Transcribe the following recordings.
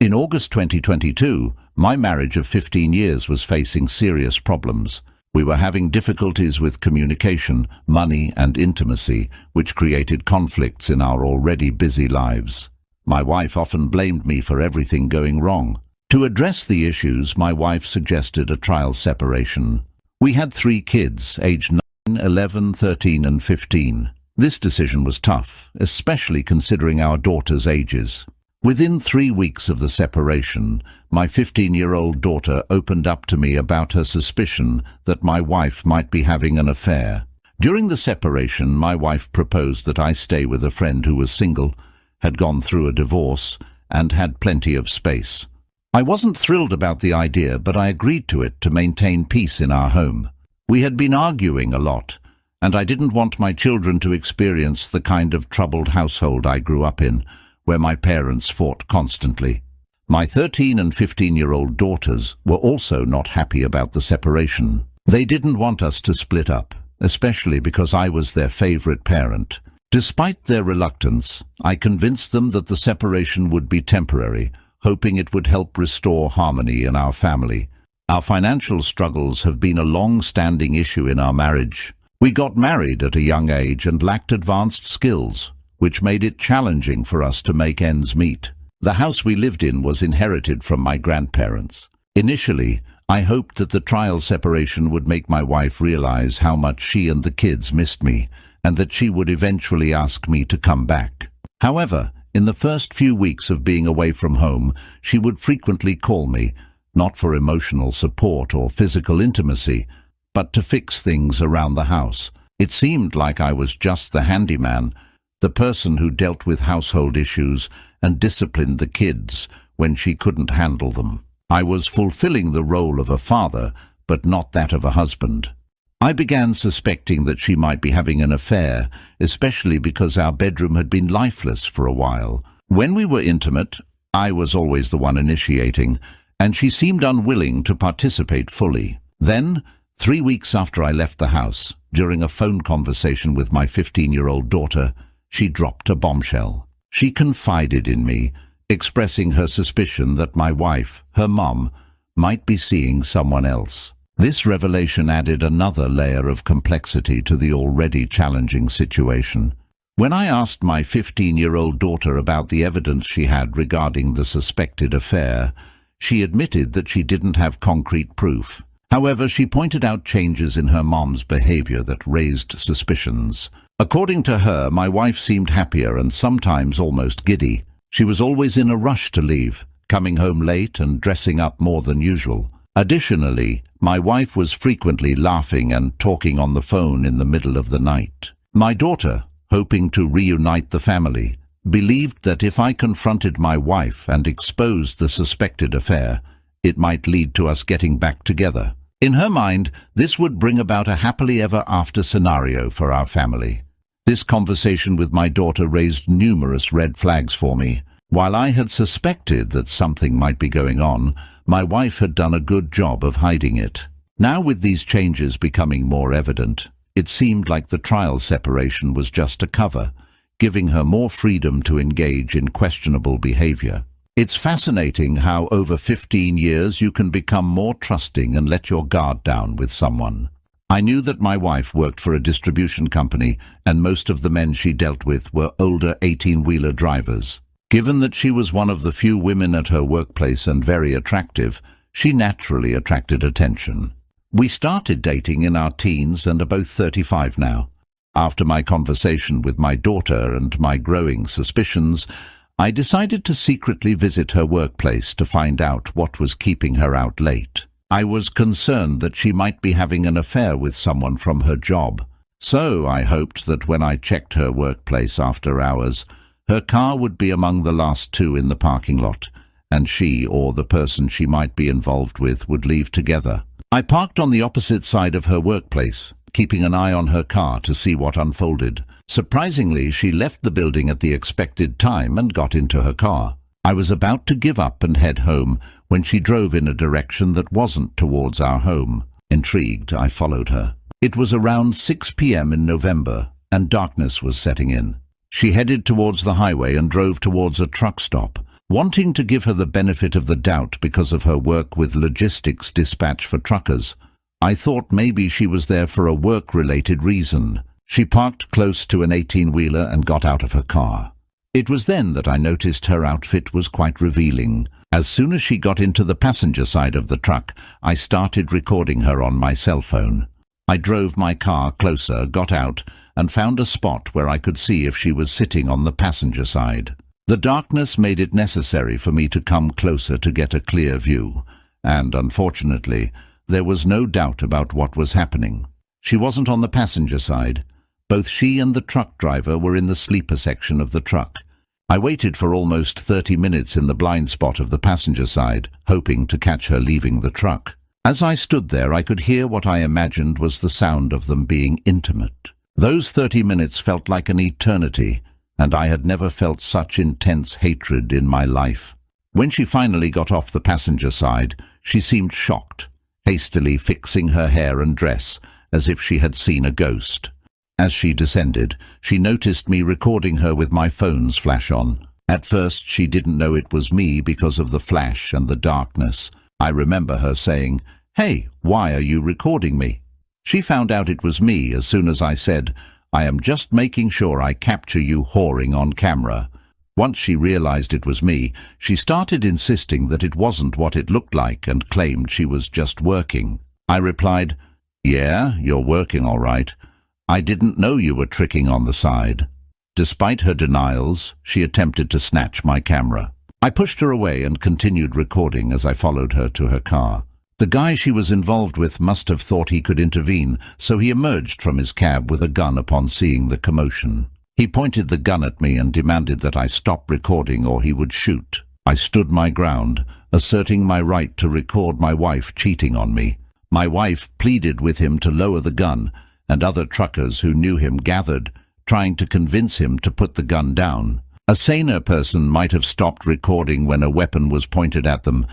In August 2022, my marriage of 15 years was facing serious problems. We were having difficulties with communication, money and intimacy, which created conflicts in our already busy lives. My wife often blamed me for everything going wrong. To address the issues, my wife suggested a trial separation. We had 3 kids, aged 9, 11, 13 and 15. This decision was tough, especially considering our daughters' ages. Within 3 weeks of the separation, my 15-year-old daughter opened up to me about her suspicion that my wife might be having an affair. During the separation, my wife proposed that I stay with a friend who was single, had gone through a divorce, and had plenty of space. I wasn't thrilled about the idea, but I agreed to it to maintain peace in our home. We had been arguing a lot, and I didn't want my children to experience the kind of troubled household I grew up in, where my parents fought constantly. My 13 and 15-year-old daughters were also not happy about the separation. They didn't want us to split up, especially because I was their favorite parent. Despite their reluctance, I convinced them that the separation would be temporary, hoping it would help restore harmony in our family. Our financial struggles have been a long-standing issue in our marriage. We got married at a young age and lacked advanced skills, which made it challenging for us to make ends meet. The house we lived in was inherited from my grandparents. Initially, I hoped that the trial separation would make my wife realize how much she and the kids missed me, and that she would eventually ask me to come back. However, in the first few weeks of being away from home, she would frequently call me, not for emotional support or physical intimacy, but to fix things around the house. It seemed like I was just the handyman, the person who dealt with household issues and disciplined the kids when she couldn't handle them. I was fulfilling the role of a father, but not that of a husband. I began suspecting that she might be having an affair, especially because our bedroom had been lifeless for a while. When we were intimate, I was always the one initiating, and she seemed unwilling to participate fully. Then, 3 weeks after I left the house, during a phone conversation with my 15-year-old daughter, she dropped a bombshell. She confided in me, expressing her suspicion that my wife, her mom, might be seeing someone else. This revelation added another layer of complexity to the already challenging situation. When I asked my 15-year-old daughter about the evidence she had regarding the suspected affair, she admitted that she didn't have concrete proof. However, she pointed out changes in her mom's behavior that raised suspicions. According to her, my wife seemed happier and sometimes almost giddy. She was always in a rush to leave, coming home late and dressing up more than usual. Additionally, my wife was frequently laughing and talking on the phone in the middle of the night. My daughter, hoping to reunite the family, believed that if I confronted my wife and exposed the suspected affair, it might lead to us getting back together. In her mind, this would bring about a happily ever after scenario for our family. This conversation with my daughter raised numerous red flags for me. While I had suspected that something might be going on, my wife had done a good job of hiding it. Now, with these changes becoming more evident, it seemed like the trial separation was just a cover, giving her more freedom to engage in questionable behavior. It's fascinating how over 15 years you can become more trusting and let your guard down with someone. I knew that my wife worked for a distribution company, and most of the men she dealt with were older 18-wheeler drivers. Given that she was one of the few women at her workplace and very attractive, she naturally attracted attention. We started dating in our teens and are both 35 now. After my conversation with my daughter and my growing suspicions, I decided to secretly visit her workplace to find out what was keeping her out late. I was concerned that she might be having an affair with someone from her job, so I hoped that when I checked her workplace after hours, her car would be among the last 2 in the parking lot, and she or the person she might be involved with would leave together. I parked on the opposite side of her workplace, keeping an eye on her car to see what unfolded. Surprisingly, she left the building at the expected time and got into her car. I was about to give up and head home when she drove in a direction that wasn't towards our home. Intrigued, I followed her. It was around 6 p.m. in November, and darkness was setting in. She headed towards the highway and drove towards a truck stop, Wanting to give her the benefit of the doubt because of her work with logistics dispatch for truckers, I thought maybe she was there for a work-related reason. She parked close to an 18-wheeler and got out of her car. It was then that I noticed her outfit was quite revealing. As soon as she got into the passenger side of the truck, I started recording her on my cell phone. I drove my car closer, got out, and found a spot where I could see if she was sitting on the passenger side. The darkness made it necessary for me to come closer to get a clear view, and unfortunately, there was no doubt about what was happening. She wasn't on the passenger side. Both she and the truck driver were in the sleeper section of the truck. I waited for almost 30 minutes in the blind spot of the passenger side, hoping to catch her leaving the truck. As I stood there, I could hear what I imagined was the sound of them being intimate. Those 30 minutes felt like an eternity, and I had never felt such intense hatred in my life. When she finally got off the passenger side, she seemed shocked, hastily fixing her hair and dress as if she had seen a ghost. As she descended, she noticed me recording her with my phone's flash on. At first, she didn't know it was me because of the flash and the darkness. I remember her saying, "Hey, why are you recording me?" She found out it was me as soon as I said, "I am just making sure I capture you whoring on camera." Once she realized it was me, she started insisting that it wasn't what it looked like and claimed she was just working. I replied, "Yeah, you're working all right. I didn't know you were tricking on the side." Despite her denials, she attempted to snatch my camera. I pushed her away and continued recording as I followed her to her car. The guy she was involved with must have thought he could intervene, so he emerged from his cab with a gun upon seeing the commotion. He pointed the gun at me and demanded that I stop recording or he would shoot. I stood my ground, asserting my right to record my wife cheating on me. My wife pleaded with him to lower the gun, and other truckers who knew him gathered, trying to convince him to put the gun down. A saner person might have stopped recording when a weapon was pointed at them,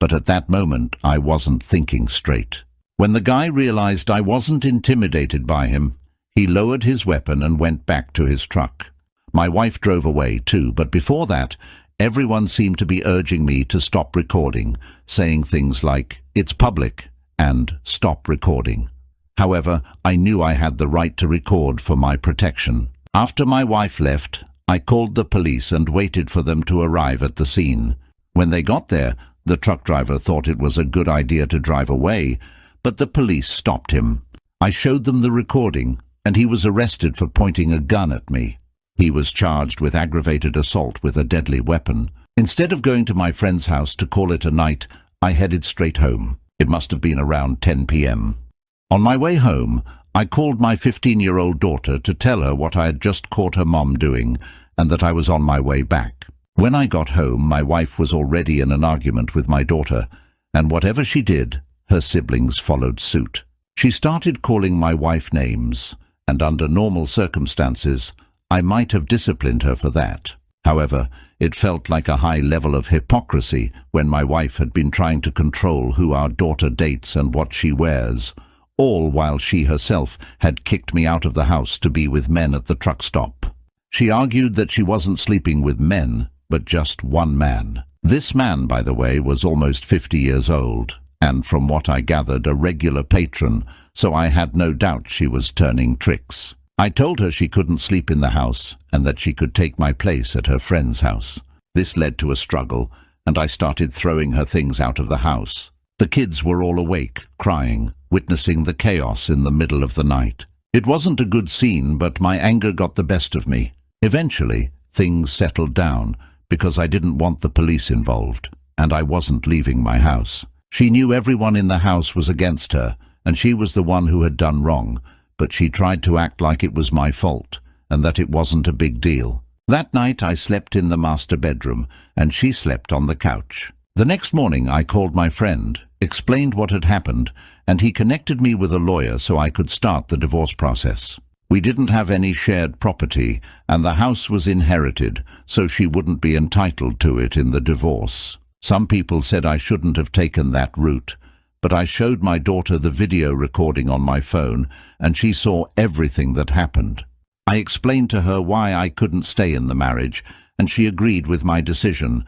but at that moment I wasn't thinking straight. When the guy realized I wasn't intimidated by him, he lowered his weapon and went back to his truck. My wife drove away too, but before that, everyone seemed to be urging me to stop recording, saying things like, "It's public," and "Stop recording." However, I knew I had the right to record for my protection. After my wife left, I called the police and waited for them to arrive at the scene. When they got there, the truck driver thought it was a good idea to drive away, but the police stopped him. I showed them the recording, and he was arrested for pointing a gun at me. He was charged with aggravated assault with a deadly weapon. Instead of going to my friend's house to call it a night, I headed straight home. It must have been around 10 p.m. On my way home, I called my 15-year-old daughter to tell her what I had just caught her mom doing and that I was on my way back. When I got home, my wife was already in an argument with my daughter, and whatever she did, her siblings followed suit. She started calling my wife names, and under normal circumstances, I might have disciplined her for that. However, it felt like a high level of hypocrisy when my wife had been trying to control who our daughter dates and what she wears, all while she herself had kicked me out of the house to be with men at the truck stop. She argued that she wasn't sleeping with men, but just one man. This man, by the way, was almost 50 years old, and from what I gathered, a regular patron, so I had no doubt she was turning tricks. I told her she couldn't sleep in the house, and that she could take my place at her friend's house. This led to a struggle, and I started throwing her things out of the house. The kids were all awake, crying, witnessing the chaos in the middle of the night. It wasn't a good scene, but my anger got the best of me. Eventually, things settled down, because I didn't want the police involved, and I wasn't leaving my house. She knew everyone in the house was against her, and she was the one who had done wrong, but she tried to act like it was my fault, and that it wasn't a big deal. That night I slept in the master bedroom, and she slept on the couch. The next morning I called my friend, explained what had happened, and he connected me with a lawyer so I could start the divorce process. We didn't have any shared property, and the house was inherited, so she wouldn't be entitled to it in the divorce. Some people said I shouldn't have taken that route, but I showed my daughter the video recording on my phone, and she saw everything that happened. I explained to her why I couldn't stay in the marriage, and she agreed with my decision.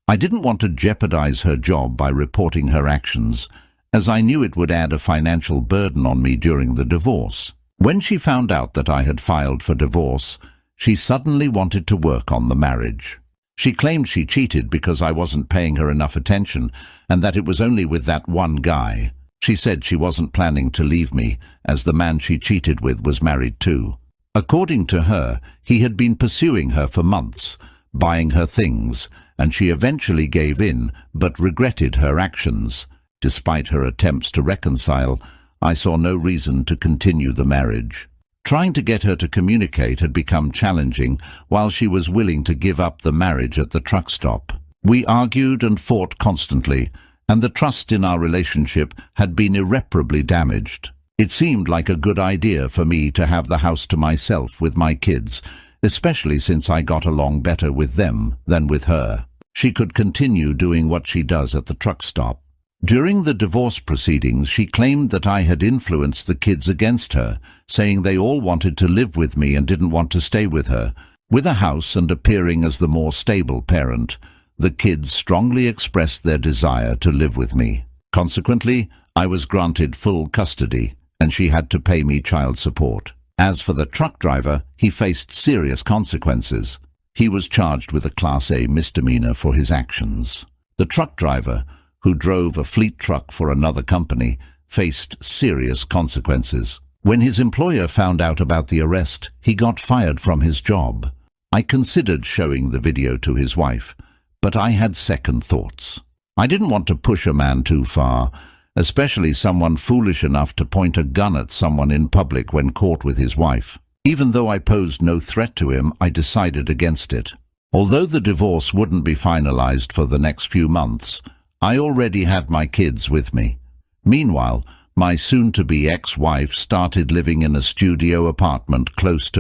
I didn't want to jeopardize her job by reporting her actions, as I knew it would add a financial burden on me during the divorce. When she found out that I had filed for divorce, she suddenly wanted to work on the marriage. She claimed she cheated because I wasn't paying her enough attention and that it was only with that one guy. She said she wasn't planning to leave me, as the man she cheated with was married too. According to her, he had been pursuing her for months, buying her things, and she eventually gave in but regretted her actions. Despite her attempts to reconcile, I saw no reason to continue the marriage. Trying to get her to communicate had become challenging while she was willing to give up the marriage at the truck stop. We argued and fought constantly, and the trust in our relationship had been irreparably damaged. It seemed like a good idea for me to have the house to myself with my kids, especially since I got along better with them than with her. She could continue doing what she does at the truck stop. During the divorce proceedings, she claimed that I had influenced the kids against her, saying they all wanted to live with me and didn't want to stay with her. With a house and appearing as the more stable parent, the kids strongly expressed their desire to live with me. Consequently, I was granted full custody, and she had to pay me child support. As for the truck driver, he faced serious consequences. He was charged with a Class A misdemeanor for his actions. The truck driver, who drove a fleet truck for another company, faced serious consequences. When his employer found out about the arrest, he got fired from his job. I considered showing the video to his wife, but I had second thoughts. I didn't want to push a man too far, especially someone foolish enough to point a gun at someone in public when caught with his wife. Even though I posed no threat to him, I decided against it. Although the divorce wouldn't be finalized for the next few months, I already had my kids with me. Meanwhile, my soon-to-be ex-wife started living in a studio apartment close to